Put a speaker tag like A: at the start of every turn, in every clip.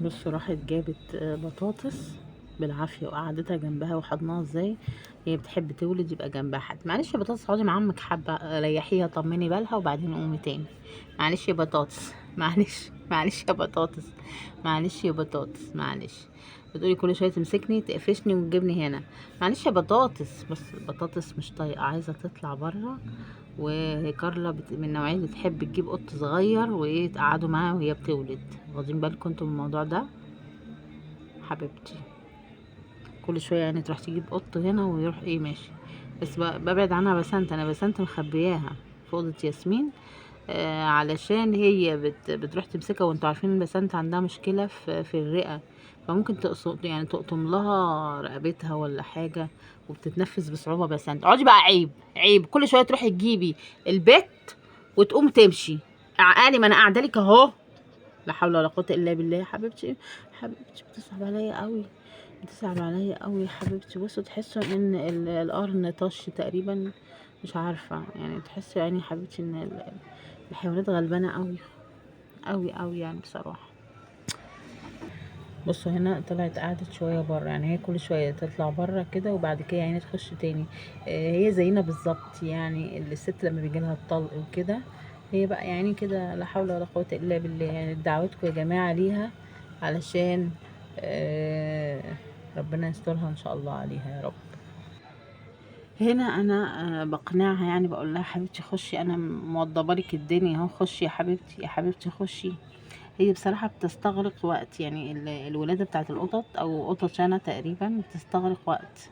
A: بصوا راحت جابت بطاطس بالعافية وقعدتها جنبها وحضناها ازاي. هي بتحب تولد يبقى جنبها حد. معلش يا بطاطس اقعدي مع عمك حبة ريحيها طمني بالها وبعدين قومي تاني. معلش يا بطاطس معلش معلش يا بطاطس معلش يا بطاطس معلش. بتقولي كل شوية تمسكني تقفشني وتجيبني هنا. معلش يا بطاطس. بس بطاطس مش طايقة عايزة تطلع برا. وكارلا من النوعية اللي تحب تجيب قط صغير وايه تقعدوا معاها وهي بتولد. واخدين بالكم انتوا من الموضوع ده حبيبتي؟ كل شويه يعني تروح تجيب قط هنا ويروح ايه ماشي. بس ببعد عنها بسنت. انا بسنت مخبياها في اوضه ياسمين. علشان هي بتروح تمسكها وانتوا عارفين ان بسنت عندها مشكله في الرئه. فممكن تقصد يعني تقطم لها رقبتها ولا حاجه. وبتتنفس بصعوبه بسنت. اقعدي بقى عيب عيب كل شويه تروحي تجيبي البيت وتقوم تمشي. عقالي ما انا قاعده لك اهو. لا حول ولا قوه الا بالله. حبيبتي حبيبتي بتصعب عليا قوي. بتصعب عليا قوي يا حبيبتي. بصوا تحسوا ان القرن طش تقريبا. مش عارفه يعني تحسوا يعني يا حبيبتي ان الحيوانات غلبانه قوي قوي قوي يعني بصراحه. بصوا هنا طلعت قعدت شويه بره يعني هي كل شويه تطلع بره كده وبعد كده يعني تخش تاني. هي زينا بالظبط يعني الست لما بيجي لها الطلق وكده. هي بقى يعني كده لا حول ولا قوه الا بالله. يعني دعوتكم يا جماعه ليها علشان آه، ربنا يسترها ان شاء الله عليها يا رب. هنا انا بقنعها يعني بقول لها حبيبتي خشي انا موضبه لك الدنيا اهو. خشي يا حبيبتي يا حبيبتي خشي. هي بصراحه بتستغرق وقت يعني الولاده بتاعت القطط او قطط شانا تقريبا بتستغرق وقت.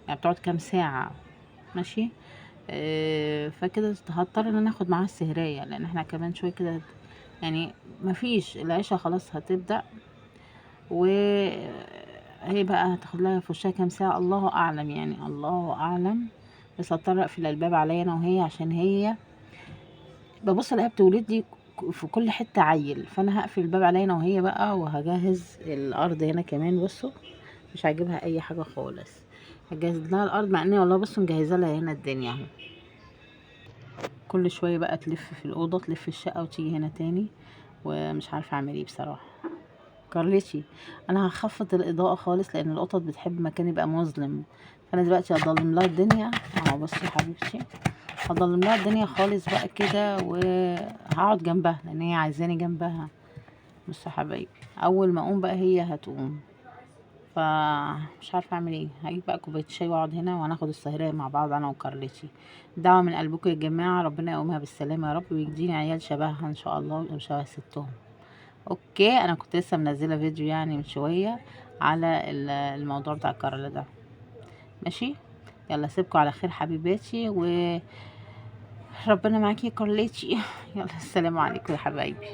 A: يعني بتقعد كام ساعه ماشي. فكده هضطر ان انا اخد معاها السهرية لان احنا كمان شويه كده يعني مفيش العشاء خلاص هتبدأ. وهي بقى هتاخد لها في وشها كام ساعة الله اعلم يعني الله اعلم. بس هضطر اقفل الباب عليا انا وهي عشان هي ببص الاقيها بتولد لي في كل حتة عيل. فانا هقفل الباب عليا انا وهي بقى وهجهز الارض هنا كمان. بصوا مش هجيبها اي حاجة خالص. هجهز لها الارض مع اني والله بصوا مجهزه لها هنا الدنيا اهو. كل شويه بقى تلف في الاوضه تلف الشقه وتيجي هنا تاني. ومش عارفه اعمل ايه بصراحه. كارليتي انا هخفض الاضاءه خالص لان القطط بتحب مكان يبقى مظلم. فانا دلوقتي هضلم لها الدنيا اهو. بصي يا حبيبتي هضلم لها الدنيا خالص بقى كده وهقعد جنبها لان هي عايزاني جنبها. بصي يا حبايبي اول ما اقوم بقى هي هتقوم. فمش عارفه اعمل ايه. هجيب بقى كوبايه شاي واقعد هنا وهناخد السهرية مع بعض انا وكارليتي. دعوه من قلبكم يا جماعه ربنا يقومها بالسلامه يا رب ويديني عيال شبهها ان شاء الله ويبقوا شبه ستهم. اوكي انا كنت لسه منزله فيديو يعني من شويه على الموضوع بتاع كارلا ده. ماشي. يلا سيبكم على خير حبيباتي وربنا معاكي يا كارليتي. يلا السلام عليكم يا حبايبي.